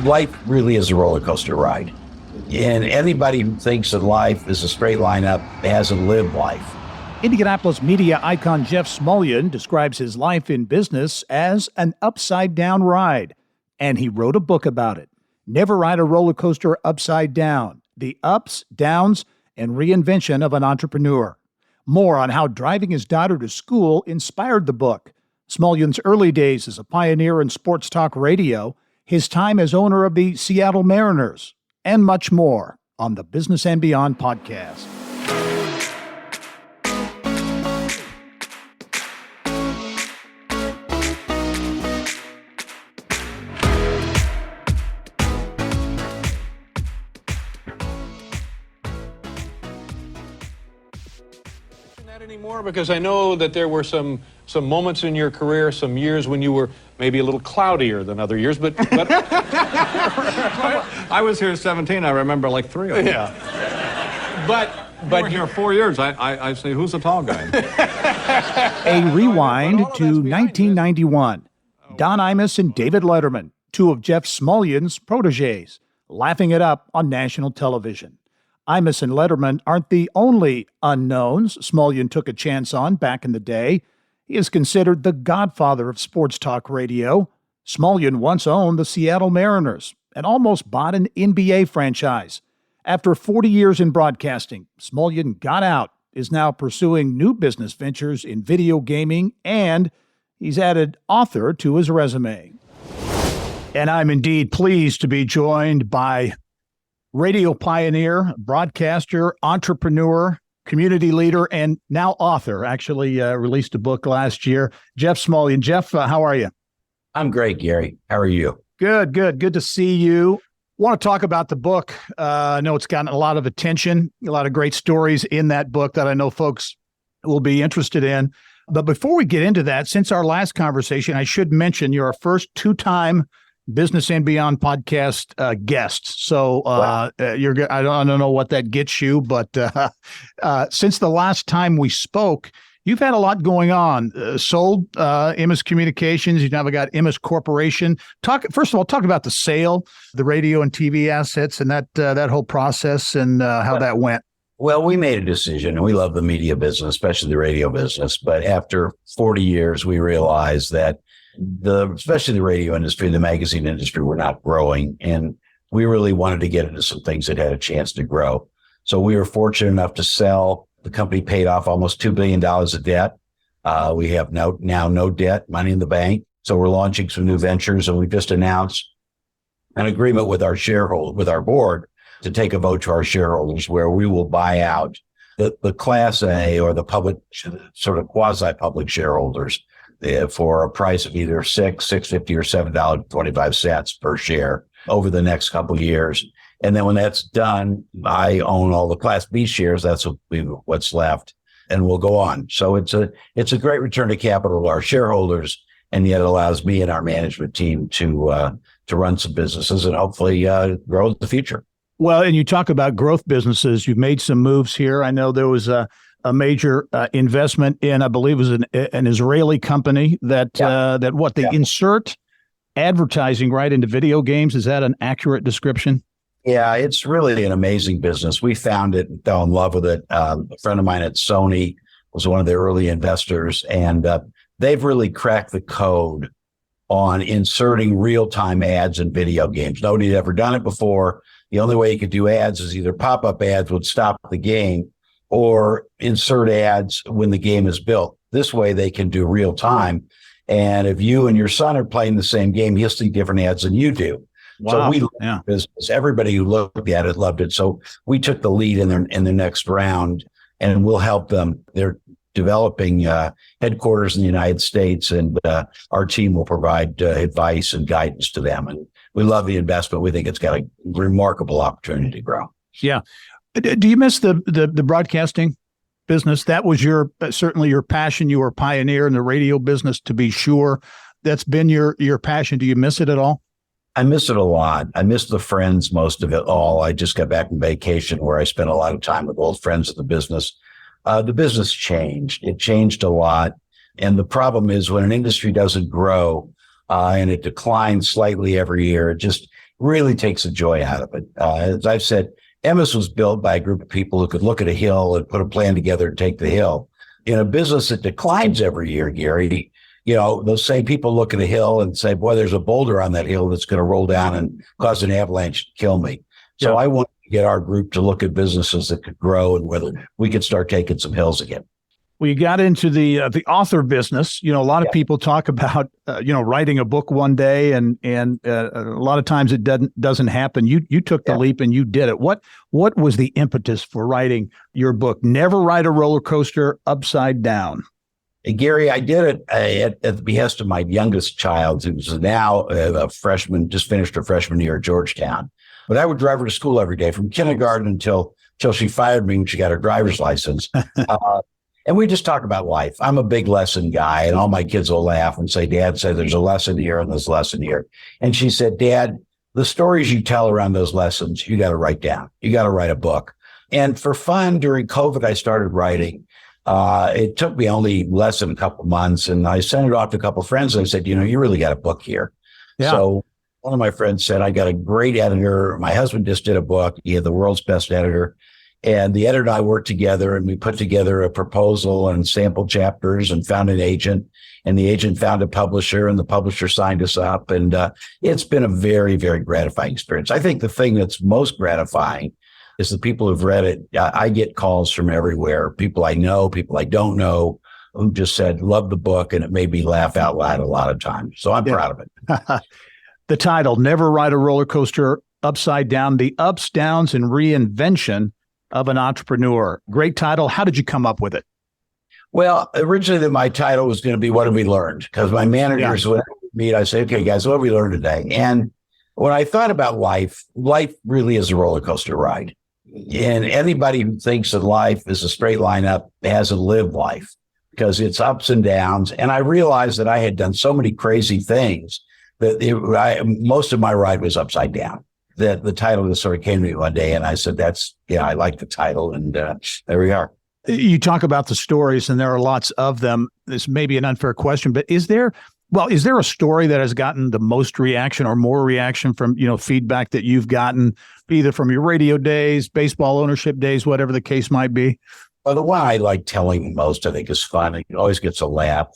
life really is a roller coaster ride. And anybody who thinks that life is a straight line up hasn't lived life. Indianapolis media icon Jeff Smulyan describes his life in business as an upside down ride. And he wrote a book about it. Never Ride a Roller Coaster Upside Down: The Ups, Downs, and Reinvention of an Entrepreneur. More on how driving his daughter to school inspired the book, Smulyan's early days as a pioneer in sports talk radio, his time as owner of the Seattle Mariners, and much more on the Business and Beyond podcast. Anymore, because I know that there were some moments in your career, some years when you were maybe a little cloudier than other years, but I was here 17. I remember like 3 of them. Yeah. But you were here 4 years. I say, who's the tall guy? A rewind to 1991. Don Imus and David Letterman, two of Jeff Smulyan's proteges, laughing it up on national television. Imus and Letterman aren't the only unknowns Smulyan took a chance on back in the day. He is considered the godfather of sports talk radio. Smulyan once owned the Seattle Mariners and almost bought an NBA franchise. After 40 years in broadcasting, Smulyan got out, is now pursuing new business ventures in video gaming, and he's added author to his resume. And I'm indeed pleased to be joined by radio pioneer, broadcaster, entrepreneur, community leader, and now author. Actually released a book last year, Jeff Smulyan. Jeff, how are you? I'm great, Gary. How are you? Good. Good to see you. Want to talk about the book. I know it's gotten a lot of attention, a lot of great stories in that book that I know folks will be interested in. But before we get into that, since our last conversation, I should mention you're our first two-time Business and Beyond podcast guest. So you're. I don't know what that gets you, but since the last time we spoke, you've had a lot going on. Sold Imus Communications. You've now got Imus Corporation. First of all, talk about the sale, the radio and TV assets, and that whole process and how that went. Well, we made a decision, and we love the media business, especially the radio business. But after 40 years, we realized that especially the radio industry, the magazine industry, were not growing. And we really wanted to get into some things that had a chance to grow. So we were fortunate enough to sell. The company paid off almost $2 billion of debt. We have now no debt, money in the bank. So we're launching some new ventures, and we just announced an agreement with our board to take a vote to our shareholders where we will buy out the Class A or the public, sort of quasi-public shareholders for a price of either $6.50 or $7.25 per share over the next couple of years. And then when that's done, I own all the Class B shares. That's what's left, and we'll go on. So it's a great return of capital to our shareholders, and yet it allows me and our management team to run some businesses and hopefully grow in the future. Well, and you talk about growth businesses. You've made some moves here. I know there was a major investment in, I believe it was an Israeli company that insert advertising right into video games. Is that an accurate description? Yeah, it's really an amazing business. We found it and fell in love with it. A friend of mine at Sony was one of the early investors, and they've really cracked the code on inserting real-time ads in video games. Nobody had ever done it before. The only way you could do ads is either pop-up ads would stop the game, or insert ads when the game is built. This way they can do real time. And if you and your son are playing the same game, he'll see different ads than you do. Wow. So we loved the business. Everybody who looked at it loved it. So we took the lead in the next round, and we'll help them. They're developing headquarters in the United States, and our team will provide advice and guidance to them. And we love the investment. We think it's got a remarkable opportunity to grow. Yeah. Do you miss the broadcasting business? That was certainly your passion. You were a pioneer in the radio business, to be sure. That's been your passion. Do you miss it at all? I miss it a lot. I miss the friends, most of it all. I just got back from vacation where I spent a lot of time with old friends of the business. The business changed. It changed a lot. And the problem is when an industry doesn't grow and it declines slightly every year, really takes the joy out of it. As I've said, Imus was built by a group of people who could look at a hill and put a plan together and take the hill. In a business that declines every year, Gary, those same people look at a hill and say, boy, there's a boulder on that hill that's going to roll down and cause an avalanche to kill me. So I want to get our group to look at businesses that could grow and whether we could start taking some hills again. Well, you got into the author business. A lot of people talk about writing a book one day, and a lot of times it doesn't happen. You took the leap and you did it. What was the impetus for writing your book? Never Ride a Rollercoaster Upside Down. Hey, Gary, I did it at the behest of my youngest child, who's now a freshman, just finished her freshman year at Georgetown. But I would drive her to school every day from kindergarten until she fired me when she got her driver's license. And we just talk about life. I'm a big lesson guy, and all my kids will laugh and say, Dad said there's a lesson here and there's a lesson here. And she said, Dad, the stories you tell around those lessons, you got to write down. You got to write a book. And for fun, during COVID, I started writing. It took me only less than a couple months, and I sent it off to a couple of friends, and I said, you really got a book here. Yeah. So one of my friends said, I got a great editor. My husband just did a book. He had the world's best editor. And the editor and I worked together, and we put together a proposal and sample chapters and found an agent, and the agent found a publisher, and the publisher signed us up. And it's been a very, very gratifying experience. I think the thing that's most gratifying is the people who've read it. I get calls from everywhere, people I know, people I don't know, who just said, love the book, and it made me laugh out loud a lot of times. So I'm proud of it. The title, Never Ride a Rollercoaster Upside Down, the ups, downs, and reinvention of an entrepreneur. Great title. How did you come up with it? Well, originally my title was going to be What Have We Learned? Because my managers would meet, I say, okay, guys, what have we learned today? And when I thought about life really is a roller coaster ride. And anybody who thinks that life is a straight line up hasn't lived life, because it's ups and downs. And I realized that I had done so many crazy things that most of my ride was upside down. That the title just sort of came to me one day, and I said, I like the title, and there we are. You talk about the stories, and there are lots of them. This may be an unfair question, but is there a story that has gotten the most reaction or more reaction from, feedback that you've gotten either from your radio days, baseball ownership days, whatever the case might be? Well, the one I like telling most, I think, is fun. It always gets a laugh.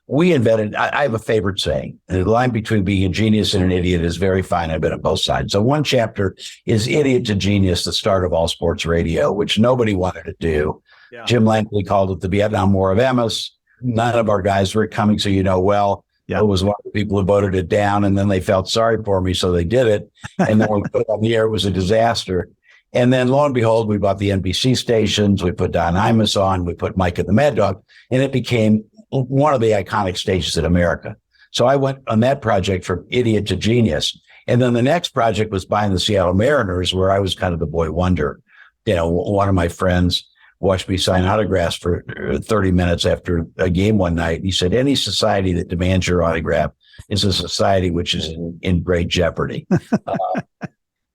We invented, I have a favorite saying, the line between being a genius and an idiot is very fine. I've been on both sides. So one chapter is Idiot to Genius, the start of all sports radio, which nobody wanted to do. Yeah. Jim Langley called it the Vietnam War of Imus. None of our guys were coming, so well. Yeah. It was one of the people who voted it down, and then they felt sorry for me, so they did it. And then when we put it on the air, it was a disaster. And then lo and behold, we bought the NBC stations. We put Don Imus on. We put Mike and the Mad Dog, and it became one of the iconic stations in America. So I went on that project from idiot to genius. And then the next project was buying the Seattle Mariners, where I was kind of the boy wonder. One of my friends watched me sign autographs for 30 minutes after a game one night. He said, any society that demands your autograph is a society which is in great jeopardy.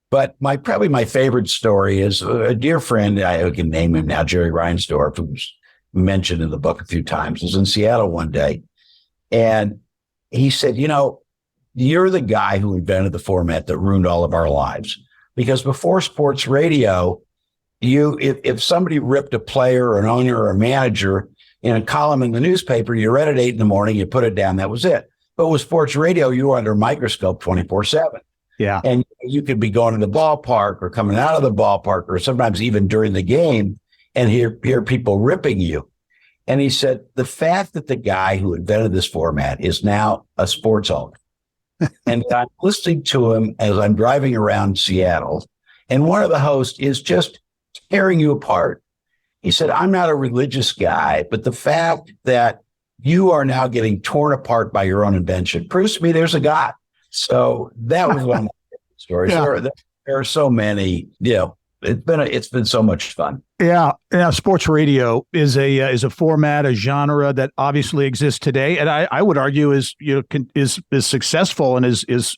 But probably my favorite story is a dear friend, I can name him now, Jerry Reinsdorf, who's mentioned in the book a few times, was in Seattle one day. And he said, you're the guy who invented the format that ruined all of our lives. Because before sports radio, if somebody ripped a player or an owner or a manager in a column in the newspaper, you read it 8 a.m, you put it down, that was it. But with sports radio, you were under a microscope 24/7. Yeah. And you could be going to the ballpark or coming out of the ballpark, or sometimes even during the game, and hear people ripping you. And he said, the fact that the guy who invented this format is now a sports owner. And I'm listening to him as I'm driving around Seattle, and one of the hosts is just tearing you apart. He said, I'm not a religious guy, but the fact that you are now getting torn apart by your own invention proves to me there's a God. So that was one of my favorite stories. Yeah. There are so many, it's been so much fun. Yeah. Sports radio is a format, a genre that obviously exists today, and I would argue is successful and is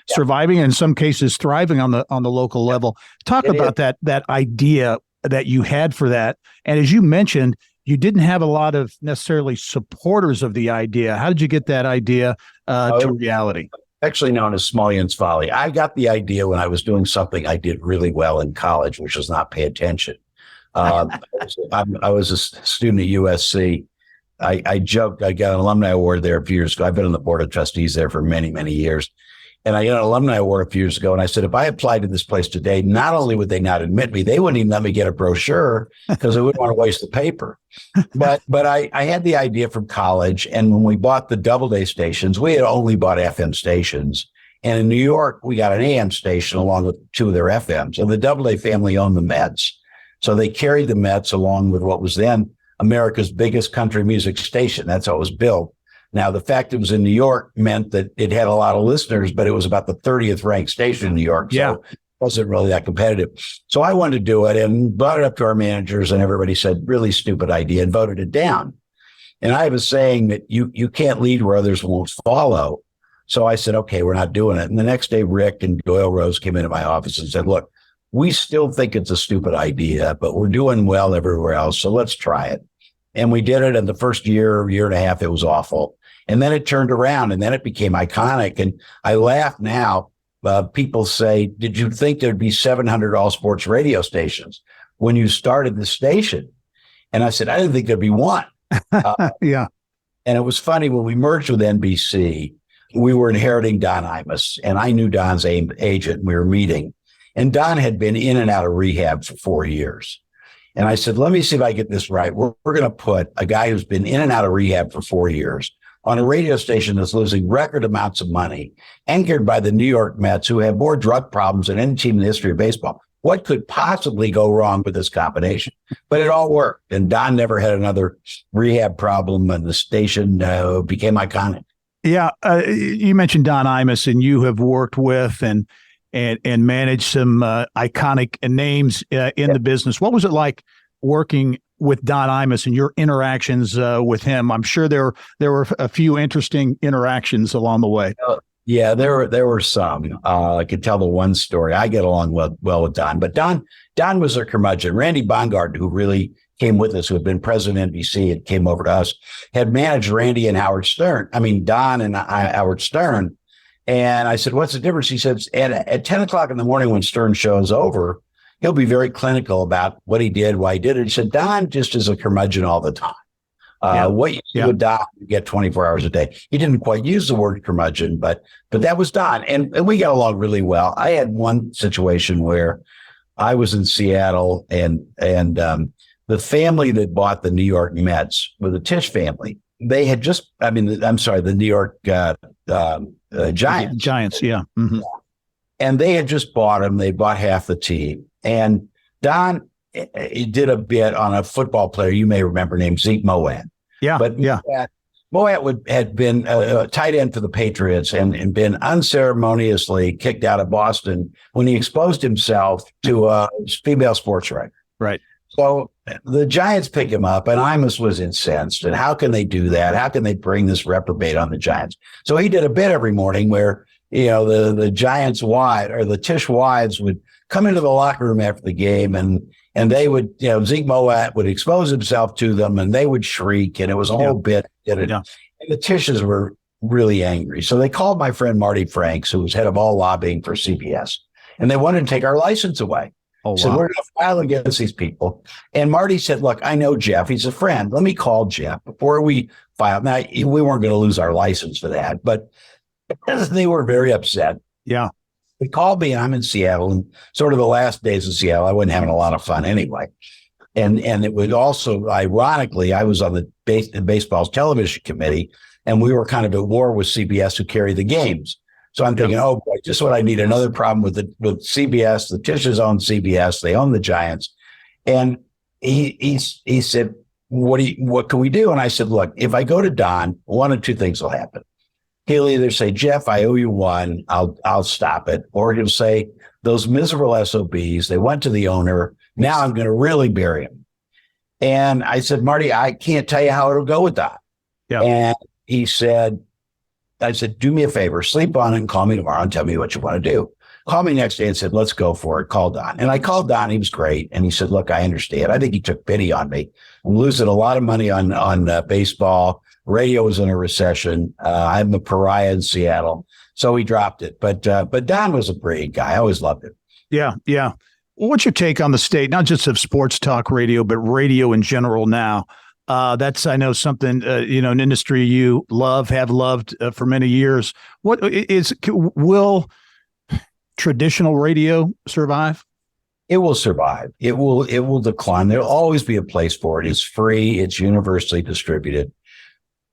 surviving, and in some cases thriving on the local level. Talk about that idea that you had for that, and as you mentioned, you didn't have a lot of necessarily supporters of the idea. How did you get that idea to reality? actually known as Smulyan's Folly. I got the idea when I was doing something I did really well in college, which was not pay attention. I was a student at USC. I joked, I got an alumni award there a few years ago. I've been on the board of trustees there for many, many years. And I got an alumni award a few years ago. And I said, if I applied to this place today, not only would they not admit me, they wouldn't even let me get a brochure because I wouldn't want to waste the paper. But I had the idea from college. And when we bought the Doubleday stations, we had only bought FM stations. And in New York, we got an AM station along with two of their FMs. And the Doubleday family owned the Mets. So they carried the Mets along with what was then America's biggest country music station. That's how it was built. Now, the fact it was in New York meant that it had a lot of listeners, but it was about the 30th ranked station in New York. So it wasn't really that competitive. So I wanted to do it and brought it up to our managers, and everybody said, really stupid idea, and voted it down. And I have a saying that you can't lead where others won't follow. So I said, okay, we're not doing it. And the next day, Rick and Doyle Rose came into my office and said, look, we still think it's a stupid idea, but we're doing well everywhere else. So let's try it. And we did it. And the first year and a half, it was awful. And then it turned around and then it became iconic. And I laugh now. People say, did you think there'd be 700 all sports radio stations when you started the station? And I said, I didn't think there'd be one. Yeah. And it was funny when we merged with NBC, we were inheriting Don Imus, and I knew Don's agent. We were meeting, and Don had been in and out of rehab for 4 years. And I said, let me see if I get this right. We're going to put a guy who's been in and out of rehab for 4 years on a radio station that's losing record amounts of money, anchored by the New York Mets, who have more drug problems than any team in the history of baseball. What could possibly go wrong with this combination? But it all worked. And Don never had another rehab problem, and the station became iconic. Yeah. You mentioned Don Imus, and you have worked with and managed some iconic names in the business. What was it like working with Don Imus and your interactions with him? I'm sure there were a few interesting interactions along the way. Yeah, there were some. I could tell the one story. I get along well with Don, but Don was a curmudgeon. Randy Bongard, who really came with us, who had been president of NBC and came over to us, had managed Randy and Howard Stern. I mean, Don and Howard Stern. And I said, what's the difference? He said, at 10 o'clock in the morning when Stern show's over, he'll be very clinical about what he did, why he did it. He said, Don just is a curmudgeon all the time. What you do with Don, you get 24 hours a day. He didn't quite use the word curmudgeon, but that was Don. And we got along really well. I had one situation where I was in Seattle and the family that bought the New York Mets were the Tisch family. They had the New York Giants. Giants, yeah. Mm-hmm. And they had just bought them. They bought half the team. And Don did a bit on a football player you may remember named Zeke Moat. Yeah, but Moat had been a tight end for the Patriots and been unceremoniously kicked out of Boston when he exposed himself to a female sports writer. Right. So the Giants pick him up, and Imus was incensed. And how can they do that? How can they bring this reprobate on the Giants? So he did a bit every morning where, the Giants or the Tisch wives would come into the locker room after the game, and they would, Zeke Moat would expose himself to them, and they would shriek, and it was a whole bit. And the Tisches were really angry. So they called my friend Marty Franks, who was head of all lobbying for CBS, and they wanted to take our license away. Oh, so we're going to file against these people. And Marty said, look, I know Jeff. He's a friend. Let me call Jeff before we file. Now, we weren't going to lose our license for that, but they were very upset. Yeah. They called me, and I'm in Seattle, and sort of the last days of Seattle, I wasn't having a lot of fun anyway. And it would also, ironically, I was on the baseball's television committee, and we were kind of at war with CBS, who carried the games. So I'm thinking, oh boy, just what I need, another problem with CBS. The Tisches own CBS. They own the Giants. And he said, what can we do? And I said, look, if I go to Don, one of two things will happen. He'll either say, Jeff, I owe you one. I'll stop it. Or he'll say, those miserable SOBs, they went to the owner. Now I'm going to really bury him. And I said, Marty, I can't tell you how it'll go with Don. Yeah. And I said, do me a favor, sleep on it and call me tomorrow and tell me what you want to do. Call me next day and said, let's go for it. Call Don. And I called Don. He was great. And he said, look, I understand. I think he took pity on me. I'm losing a lot of money on baseball. Radio was in a recession. I'm a pariah in Seattle. So he dropped it. But Don was a brilliant guy. I always loved it. Yeah, yeah. What's your take on the state, not just of sports talk radio, but radio in general now? That's, I know, something, an industry you have loved for many years. Will traditional radio survive? It will survive. It will decline. There'll always be a place for it. It's free. It's universally distributed.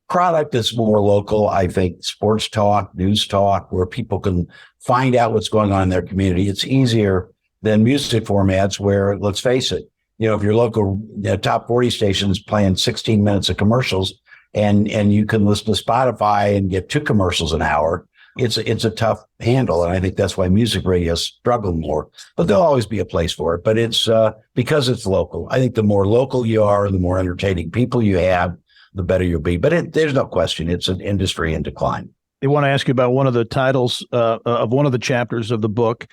Product is more local. I think sports talk, news talk, where people can find out what's going on in their community. It's easier than music formats where, let's face it, if your local top 40 station is playing 16 minutes of commercials and you can listen to Spotify and get 2 commercials an hour, it's a tough handle. And I think that's why music radio struggle more, but there'll always be a place for it. But it's because it's local. I think the more local you are, the more entertaining people you have, the better you'll be. But there's no question. It's an industry in decline. I want to ask you about one of the titles of one of the chapters of the book,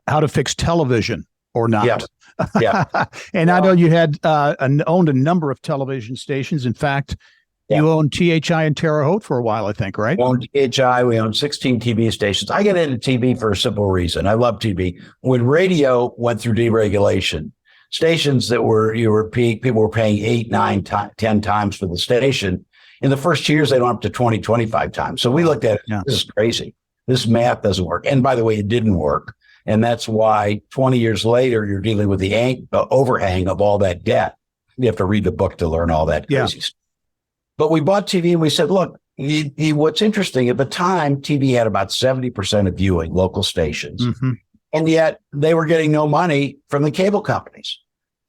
How to Fix Television or Not. Yeah. And I know you had owned a number of television stations. In fact, you owned THI in Terre Haute for a while, I think, right? We owned THI. We owned 16 TV stations. I got into TV for a simple reason. I love TV. When radio went through deregulation, stations that people were paying 8, 9, 10 times for the station. In the first 2 years, they went up to 20, 25 times. So we looked at it. This is crazy. This math doesn't work. And by the way, it didn't work. And that's why 20 years later, you're dealing with the overhang of all that debt. You have to read the book to learn all that crazy stuff. But we bought TV and we said, look, what's interesting, at the time, TV had about 70% of viewing, local stations. Mm-hmm. And yet they were getting no money from the cable companies.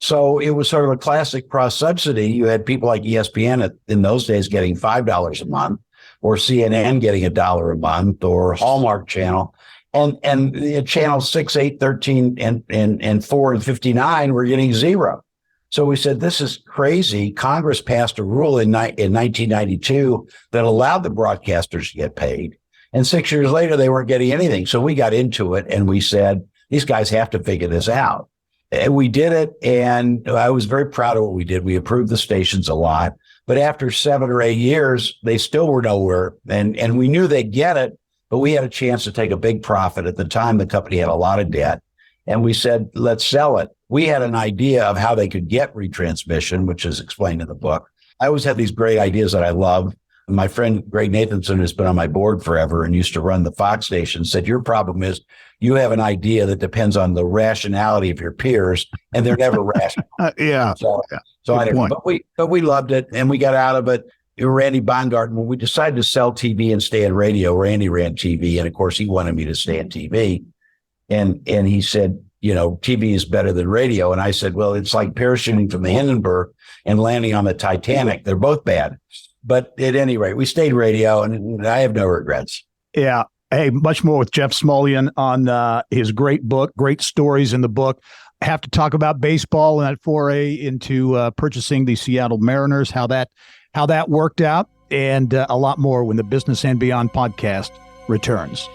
So it was sort of a classic cross subsidy. You had people like ESPN in those days getting $5 a month, or CNN getting $1 a month, or Hallmark Channel. And channels 6, 8, 13, and 4 and 59 were getting 0. So we said, this is crazy. Congress passed a rule in 1992 that allowed the broadcasters to get paid. And 6 years later, they weren't getting anything. So we got into it and we said, these guys have to figure this out. And we did it. And I was very proud of what we did. We improved the stations a lot. But after 7 or 8 years, they still were nowhere. And we knew they'd get it, but we had a chance to take a big profit. At the time, the company had a lot of debt. And we said, let's sell it. We had an idea of how they could get retransmission, which is explained in the book. I always had these great ideas that I love. My friend Greg Nathanson has been on my board forever and used to run the Fox station, said, your problem is you have an idea that depends on the rationality of your peers, and they're never rational. So I don't know. But we loved it, and we got out of it. Randy Baumgarten, when we decided to sell TV and stay in radio, Randy ran TV, and of course he wanted me to stay in TV. And he said, TV is better than radio. And I said, well, it's like parachuting from the Hindenburg and landing on the Titanic. They're both bad. But at any rate, we stayed radio, and I have no regrets. Yeah. Hey, much more with Jeff Smulyan on his great book, great stories in the book. I have to talk about baseball and that foray into purchasing the Seattle Mariners, how that worked out, and a lot more when the Business and Beyond podcast returns.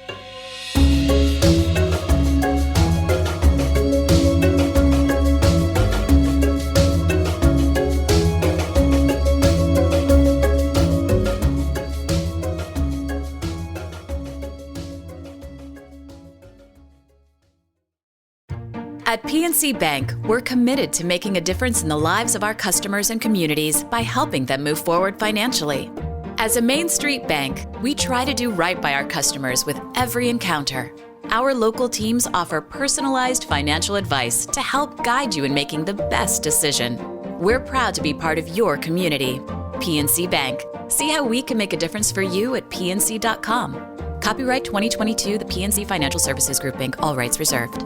At PNC Bank, we're committed to making a difference in the lives of our customers and communities by helping them move forward financially. As a Main Street bank, we try to do right by our customers with every encounter. Our local teams offer personalized financial advice to help guide you in making the best decision. We're proud to be part of your community. PNC Bank. See how we can make a difference for you at pnc.com. Copyright 2022, the PNC Financial Services Group, Inc., all rights reserved.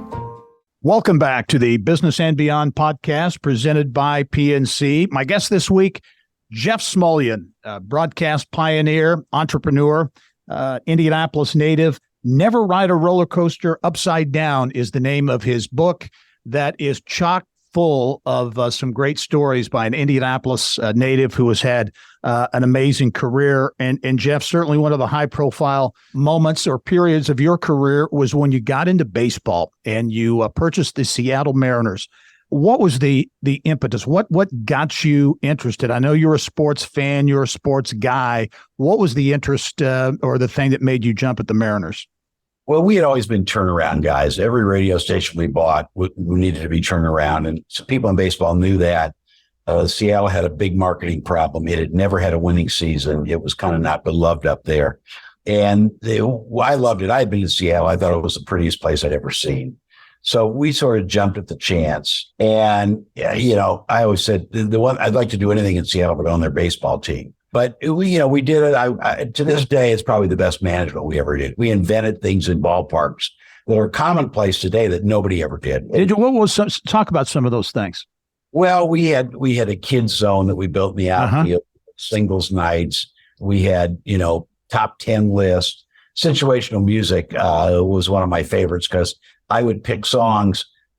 Welcome back to the Business and Beyond podcast presented by PNC. My guest this week, Jeff Smulyan, broadcast pioneer, entrepreneur, Indianapolis native. Never Ride a Roller Coaster Upside Down is the name of his book that is chock full of some great stories by an Indianapolis native who has had an amazing career. And Jeff, certainly one of the high profile moments or periods of your career was when you got into baseball and you purchased the Seattle Mariners. What was the impetus? What got you interested? I know you're a sports fan, you're a sports guy. What was the interest or the thing that made you jump at the Mariners? Well, we had always been turnaround guys. Every radio station we bought, we needed to be turned around. And so people in baseball knew that. Seattle had a big marketing problem. It had never had a winning season. It was kind of not beloved up there. And I loved it. I had been to Seattle. I thought it was the prettiest place I'd ever seen. So we sort of jumped at the chance. And, I always said the one I'd like to do anything in Seattle but own their baseball team. But we did it. To this day, it's probably the best management we ever did. We invented things in ballparks that are commonplace today that nobody ever did. Talk about some of those things? Well, we had a kids zone that we built in the outfield, singles nights. We had, top 10 list. Situational music was one of my favorites because I would pick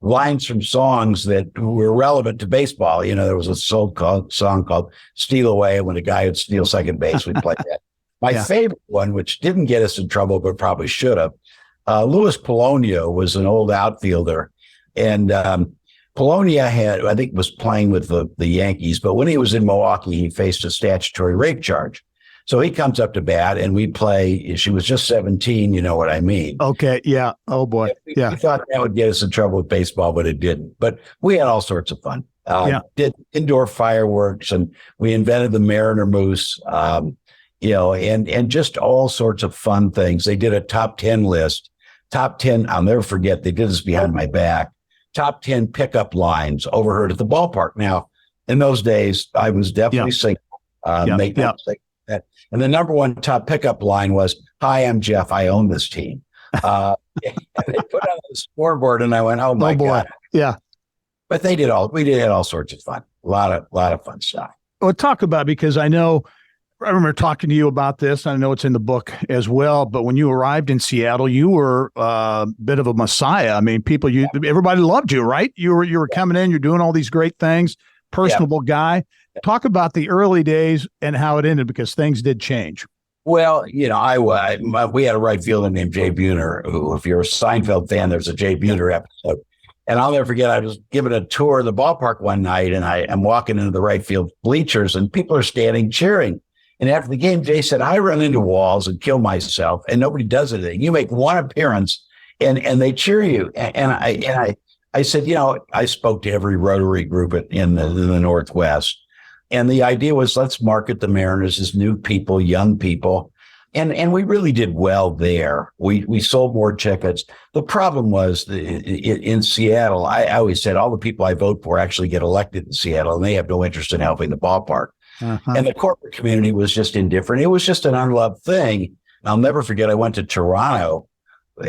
lines from songs that were relevant to baseball. There was a song called Steal Away. When a guy would steal second base, we'd play that. My favorite one, which didn't get us in trouble, but probably should have, Louis Polonia was an old outfielder. And Polonia was playing with the Yankees, but when he was in Milwaukee, he faced a statutory rape charge. So he comes up to bat and we play. She was just 17. You know what I mean? Okay. Yeah. Oh boy. Yeah. We thought that would get us in trouble with baseball, but it didn't. But we had all sorts of fun. Did indoor fireworks, and we invented the Mariner Moose, and just all sorts of fun things. They did a top 10 list, top 10. I'll never forget. They did this behind my back. Top 10 pickup lines overheard at the ballpark. Now, in those days, I was definitely single. Make no mistake. And the number one top pickup line was, "Hi, I'm Jeff. I own this team." They put on the scoreboard, and I went, "Oh my God!" Yeah. But we did all sorts of fun. A lot of fun stuff. Well, talk about, because I remember talking to you about this. I know it's in the book as well. But when you arrived in Seattle, you were a bit of a messiah. I mean, everybody loved you, right? You were coming in. You're doing all these great things. Personable guy. Talk about the early days and how it ended, because things did change. Well, we had a right fielder named Jay Buhner, who, if you're a Seinfeld fan, there's a Jay Buhner episode. And I'll never forget, I was giving a tour of the ballpark one night, and I'm walking into the right field bleachers, and people are standing cheering. And after the game, Jay said, "I run into walls and kill myself, and nobody does anything. You make one appearance, and they cheer you." And I said, I spoke to every Rotary group in the Northwest. And the idea was, let's market the Mariners as new people, young people. And we really did well there. We sold more tickets. The problem was in Seattle, I always said all the people I vote for actually get elected in Seattle, and they have no interest in helping the ballpark. And the corporate community was just indifferent. It was just an unloved thing. I'll never forget, I went to Toronto,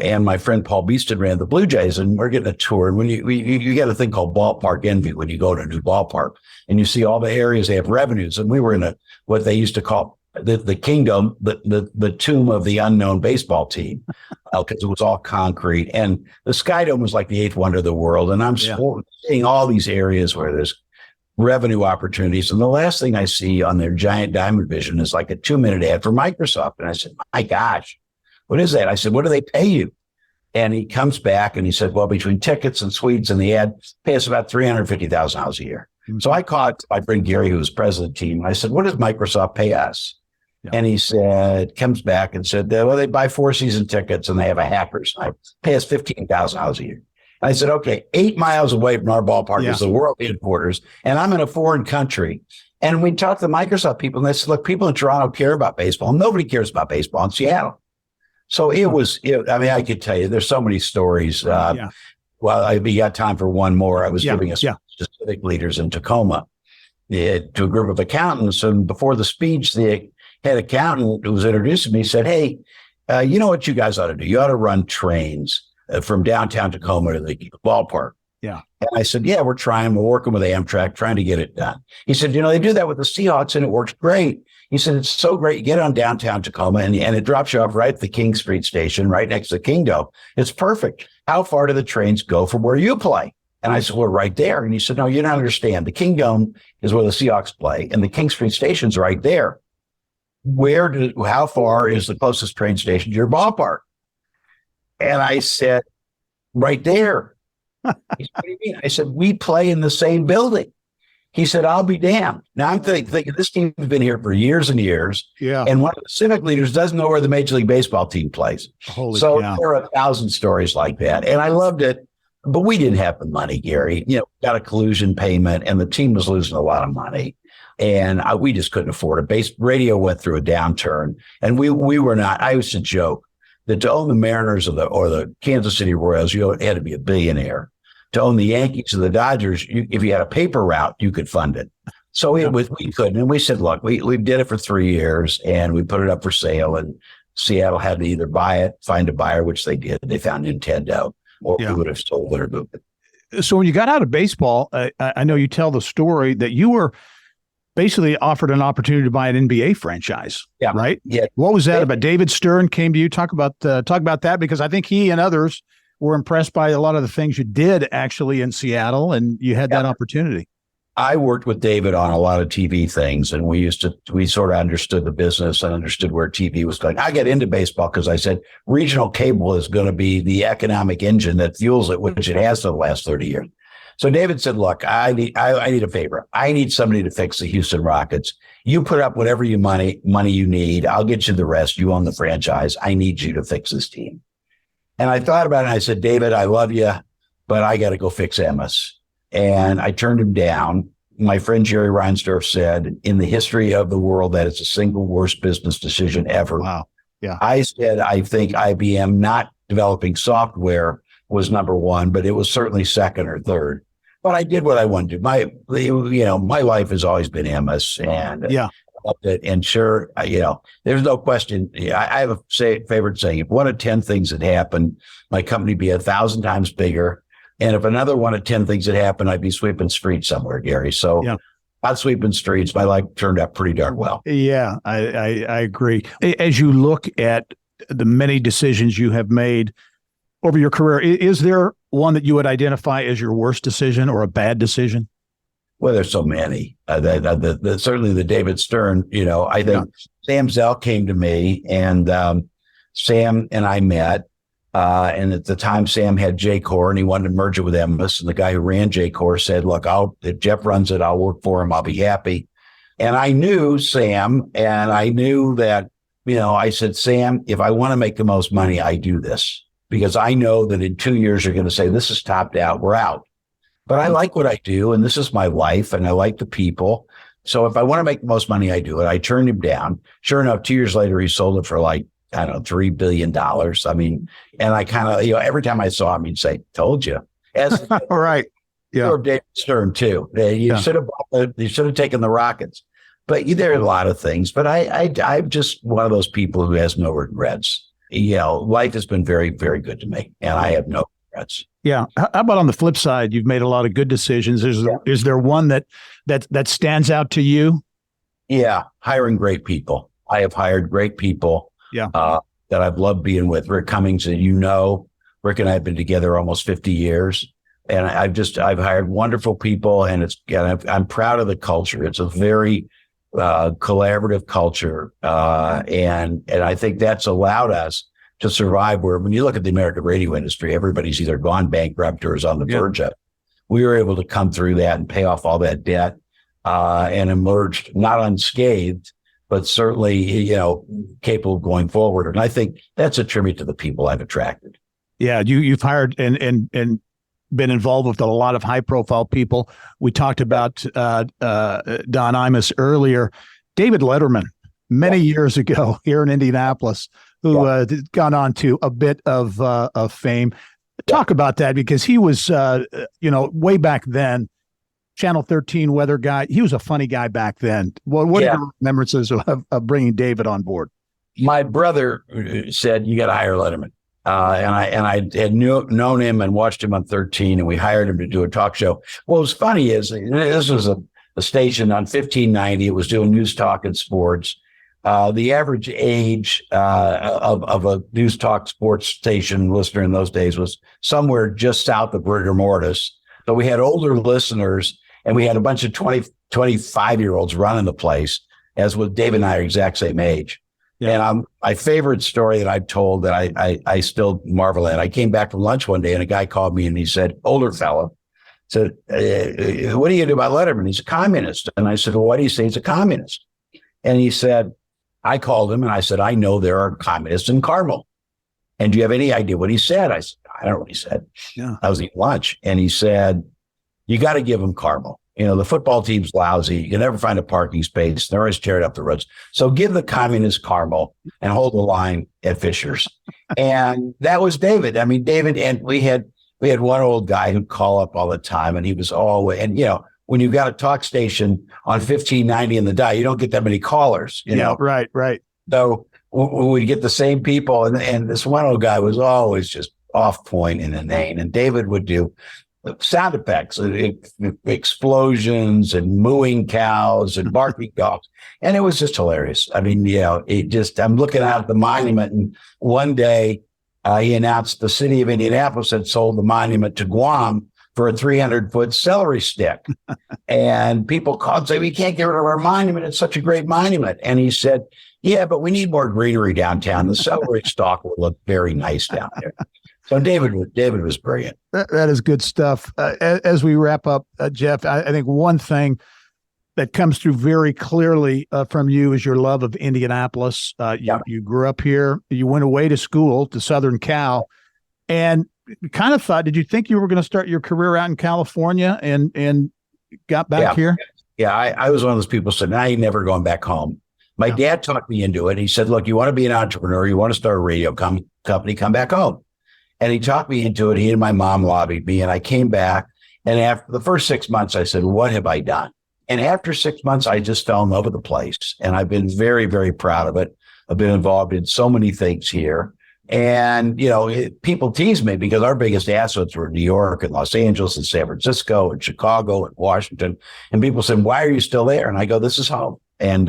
and my friend Paul Beeston ran the Blue Jays, and we're getting a tour. And when you get a thing called ballpark envy when you go to a new ballpark, and you see all the areas they have revenues. And we were in what they used to call the kingdom, the tomb of the unknown baseball team, because it was all concrete. And the Sky Dome was like the eighth wonder of the world. And I'm seeing all these areas where there's revenue opportunities. And the last thing I see on their giant diamond vision is like a 2-minute ad for Microsoft. And I said, "My gosh, what is that?" I said, "What do they pay you?" And he comes back and he said, "Well, between tickets and suites and the ad, pay us about $350,000 a year." So I called my friend Gary, who was president of the team. And I said, "What does Microsoft pay us?" And he comes back and said, "Well, they buy 4 season tickets and they have a hackers. I pay us $15,000 a year." And I said, "Okay, 8 miles away from our ballpark is the world headquarters, and I'm in a foreign country." And we talked to the Microsoft people, and they said, "Look, people in Toronto care about baseball. Nobody cares about baseball in Seattle." So I could tell you, there's so many stories. Well, we got time for one more. I was giving a speech to civic leaders in Tacoma to a group of accountants. And before the speech, the head accountant who was introducing me said, "Hey, you know what you guys ought to do? You ought to run trains from downtown Tacoma to the ballpark." Yeah. And I said, "Yeah, we're trying. We're working with Amtrak, trying to get it done." He said, "They do that with the Seahawks, and it works great." He said, "It's so great. You get on downtown Tacoma, and it drops you off right at the King Street station, right next to the Kingdome. It's perfect. How far do the trains go from where you play?" And I said, "Well, right there." And he said, "No, you don't understand. The Kingdome is where the Seahawks play, and the King Street station's right there. How far is the closest train station to your ballpark?" And I said, "Right there." He said, "What do you mean?" I said, "We play in the same building." He said, I'll be damned. Now I'm thinking this team's been here for years and years. Yeah. And one of the civic leaders doesn't know where the Major League Baseball team plays. Holy so cow. there are 1,000 stories like that. And I loved it. But we didn't have the money, Gary. Got a collusion payment and the team was losing a lot of money. And we just couldn't afford it. Radio went through a downturn. And we were not. I used to joke that to own the Mariners or the Kansas City Royals, you had to be a billionaire. To own the Yankees or the Dodgers, if you had a paper route, you could fund it. So we couldn't. And we said, look, we did it for 3 years and we put it up for sale. And Seattle had to either buy it, find a buyer, which they did. They found Nintendo, or we would have sold it or moved it. So when you got out of baseball, I know you tell the story that you were basically offered an opportunity to buy an NBA franchise. Yeah. Right? Yeah. What was that about? David Stern came to you. Talk about that, because I think he and others were impressed by a lot of the things you did actually in Seattle, and you had that opportunity. I worked with David on a lot of TV things, and we sort of understood the business and understood where TV was going. I got into baseball because I said regional cable is going to be the economic engine that fuels it, which it has for the last 30 years. So David said, look, I need a favor. I need somebody to fix the Houston Rockets. You put up whatever money you need. I'll get you the rest. You own the franchise. I need you to fix this team. And I thought about it, and I said, David, I love you, but I got to go fix Imus. And I turned him down. My friend Jerry Reinsdorf said, in the history of the world, that it's the single worst business decision ever. Wow. Yeah. I said, I think IBM not developing software was number one, but it was certainly second or third. But I did what I wanted to do. My life has always been Imus, and loved it. And sure, there's no question. I have a favorite saying: if 1 of 10 things had happened, my company would be 1,000 times bigger. And if another 1 of 10 things had happened, I'd be sweeping streets somewhere, Gary. So not sweeping streets. My life turned out pretty darn well. Yeah, I agree. As you look at the many decisions you have made over your career, is there one that you would identify as your worst decision or a bad decision? Well, there's so many. Certainly the David Stern, I think Sam Zell came to me, and Sam and I met. And at the time, Sam had J-Corps, and he wanted to merge it with Imus. And the guy who ran J-Corps said, look, if Jeff runs it, I'll work for him. I'll be happy. And I knew Sam, and I knew that, I said, Sam, if I want to make the most money, I do this. Because I know that in 2 years, you're going to say, this is topped out, we're out. But I like what I do, and this is my life, and I like the people. So if I want to make the most money, I do it. I turned him down. Sure enough, 2 years later, he sold it for $3 billion. I mean, and I kind of, every time I saw him, he'd say, told you. As all right. Yeah. Or David Stern too. You should have taken the Rockets. But there are a lot of things, but I'm just one of those people who has no regrets. Life has been very, very good to me, and I have no regrets. Yeah. How about on the flip side? You've made a lot of good decisions. Is there one that stands out to you? Yeah. Hiring great people. I have hired great people that I've loved being with. Rick Cummings, Rick and I have been together almost 50 years. And I've hired wonderful people, and I'm proud of the culture. It's a very collaborative culture. And I think that's allowed us to survive, where when you look at the American radio industry, everybody's either gone bankrupt or is on the verge of it. We were able to come through that and pay off all that debt, and emerged not unscathed, but certainly, capable of going forward. And I think that's a tribute to the people I've attracted. Yeah. You've hired and been involved with a lot of high profile people. We talked about Don Imus earlier. David Letterman, many years ago here in Indianapolis, who gone on to a bit of fame. Talk about that, because he was, way back then, Channel 13 weather guy. He was a funny guy back then. What are your remembrances of bringing David on board? My brother said, you got to hire Letterman. And I had known him and watched him on 13, and we hired him to do a talk show. What was funny is this was a station on 1590. It was doing news, talk, and sports. The average age of a news, talk, sports station listener in those days was somewhere just south of rigor mortis. So we had older listeners, and we had a bunch of 25-year-olds running the place, as with Dave and I are exact same age. Yeah. And my favorite story that I've told that I still marvel at, I came back from lunch one day, and a guy called me, and he said, older fella, said, what do you do about Letterman? He's a communist. And I said, well, why do you say he's a communist? And he said, I called him and I said, I know there are communists in Carmel. And do you have any idea what he said? I said, I don't know what he said. Yeah. I was eating lunch. And he said, you got to give him Carmel. You know, the football team's lousy. You can never find a parking space. They're always tearing up the roads. So give the communists Carmel and hold the line at Fisher's. And that was David. I mean, David, and we had one old guy who'd call up all the time, and he was always, and you know, when you've got a talk station on 1590 in the dial, you don't get that many callers, you know? Right. So we'd get the same people. And this one old guy was always just off point and inane. And David would do sound effects, explosions and mooing cows and barking dogs. And it was just hilarious. I mean, you know, I'm looking out at the monument, and one day he announced the city of Indianapolis had sold the monument to Guam for a 300-foot celery stick. And people called and say, we can't get rid of our monument. It's such a great monument. And he said, yeah, but we need more greenery downtown. The celery stalk will look very nice down there. So David was brilliant. That is good stuff. As we wrap up, Jeff, I think one thing that comes through very clearly from you is your love of Indianapolis. You grew up here. You went away to school to Southern Cal, and kind of thought, did you think you were going to start your career out in California and got back here? Yeah, I was one of those people who said, now you're never going back home. My dad talked me into it. He said, look, you want to be an entrepreneur, you want to start a radio company, come back home. And he talked me into it. He and my mom lobbied me, and I came back. And after the first 6 months, I said, what have I done? And after 6 months, I just fell in love with the place. And I've been very, very proud of it. I've been involved in so many things here. And, you know, people tease me because our biggest assets were New York and Los Angeles and San Francisco and Chicago and Washington. And people said, why are you still there? And I go, this is home. And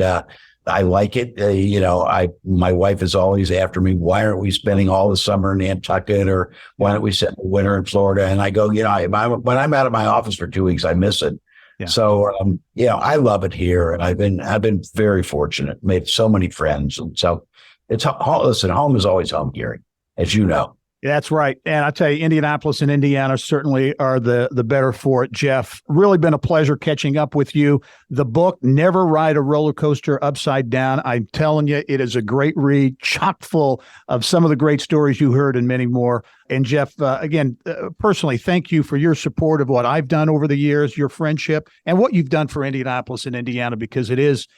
I like it. You know, my wife is always after me. Why aren't we spending all the summer in Nantucket, or why don't we spend the winter in Florida? And I go, you know, when I'm out of my office for 2 weeks, I miss it. Yeah. So, you know, I love it here, and I've been very fortunate. Made so many friends, and so it's listen. Home is always home, Gary, as you know. That's right. And I tell you, Indianapolis and Indiana certainly are the better for it, Jeff. Really been a pleasure catching up with you. The book, Never Ride a Roller Coaster Upside Down. I'm telling you, it is a great read, chock full of some of the great stories you heard and many more. And Jeff, again, personally, thank you for your support of what I've done over the years, your friendship, and what you've done for Indianapolis and Indiana, because it is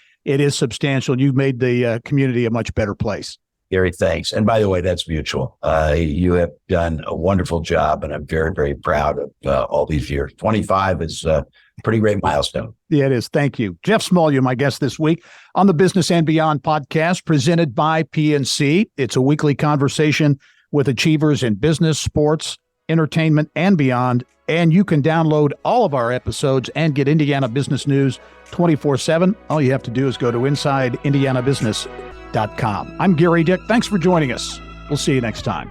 substantial. You've made the community a much better place. Gary, thanks. And by the way, that's mutual. You have done a wonderful job, and I'm very, very proud of all these years. 25 is a pretty great milestone. Yeah, it is. Thank you. Jeff Smulyan, my guest this week on the Business and Beyond podcast, presented by PNC. It's a weekly conversation with achievers in business, sports, entertainment, and beyond. And you can download all of our episodes and get Indiana business news 24/7. All you have to do is go to InsideIndianaBusiness.com. I'm Gary Dick. Thanks for joining us. We'll see you next time.